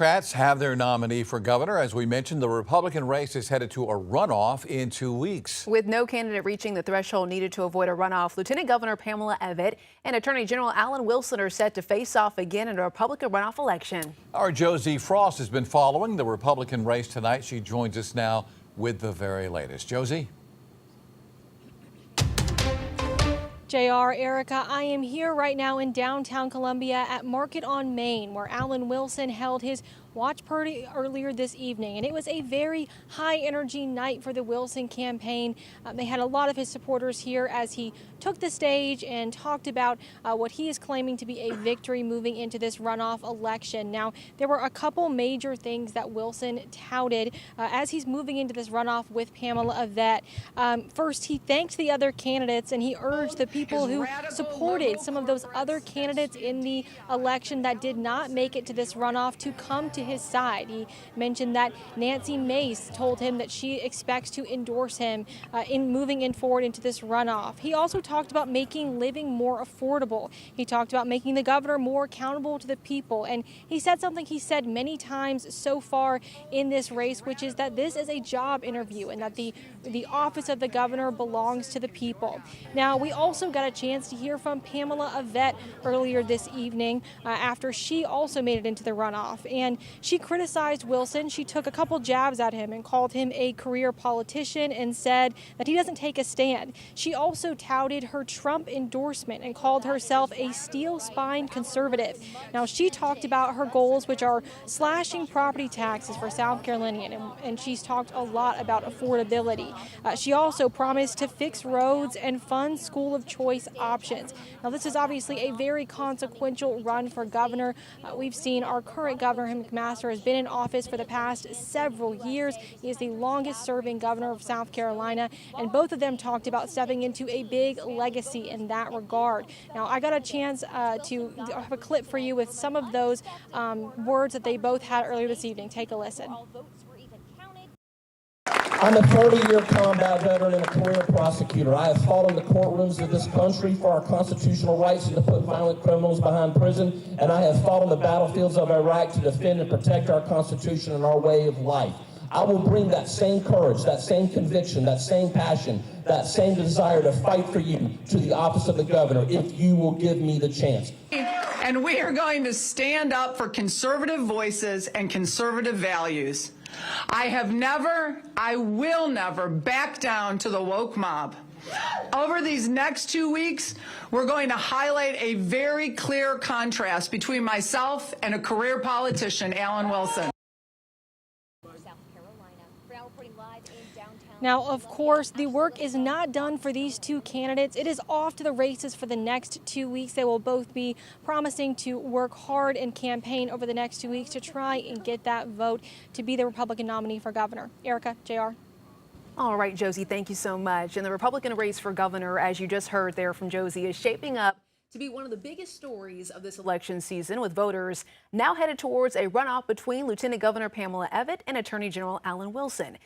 Democrats have their nominee for governor. As we mentioned, the Republican race is headed to a runoff in 2 weeks. With no candidate reaching the threshold needed to avoid a runoff, Lieutenant Governor Pamela Evette and Attorney General Alan Wilson are set to face off again in a Republican runoff election. Our Josie Frost has been following the Republican race tonight. She joins us now with the very latest. Josie? JR, Erica, I am here right now in downtown Columbia at Market on Main, where Alan Wilson held his watch party earlier this evening. And it was a very high energy night for the Wilson campaign. They had a lot of his supporters here as he took the stage and talked about what he is claiming to be a victory moving into this runoff election. Now, there were a couple major things that Wilson touted as he's moving into this runoff with Pamela Evette. First, he thanked the other candidates and he urged the people who supported some of those other candidates in the election that did not make it to this runoff to come to his side. He mentioned that Nancy Mace told him that she expects to endorse him in moving forward into this runoff. He also talked about making living more affordable. He talked about making the governor more accountable to the people. And he said something he said many times so far in this race, which is that this is a job interview and that the office of the governor belongs to the people. Now, we also got a chance to hear from Pamela Evette earlier this evening after she also made it into the runoff. And she criticized Wilson. She took a couple jabs at him and called him a career politician and said that he doesn't take a stand. She also touted her Trump endorsement and called herself a steel-spined conservative. Now, she talked about her goals, which are slashing property taxes for South Carolinians, and she's talked a lot about affordability. She also promised to fix roads and fund school of choice options. Now, this is obviously a very consequential run for governor. We've seen our current governor, McMaster, has been in office for the past several years. He is the longest serving governor of South Carolina, and both of them talked about stepping into a big legacy in that regard. Now, I got a chance to have a clip for you with some of those words that they both had earlier this evening. Take a listen. I'm a 30-year combat veteran and a career prosecutor. I have fought in the courtrooms of this country for our constitutional rights and to put violent criminals behind prison, and I have fought on the battlefields of Iraq to defend and protect our Constitution and our way of life. I will bring that same courage, that same conviction, that same passion, that same desire to fight for you to the office of the governor if you will give me the chance. And we are going to stand up for conservative voices and conservative values. I will never back down to the woke mob. Over these next 2 weeks, we're going to highlight a very clear contrast between myself and a career politician, Alan Wilson. Now, of course, the work is not done for these two candidates. It is off to the races for the next 2 weeks. They will both be promising to work hard and campaign over the next 2 weeks to try and get that vote to be the Republican nominee for governor. Erica, JR. All right, Josie, thank you so much. And the Republican race for governor, as you just heard there from Josie, is shaping up to be one of the biggest stories of this election season, with voters now headed towards a runoff between Lieutenant Governor Pamela Evette and Attorney General Alan Wilson.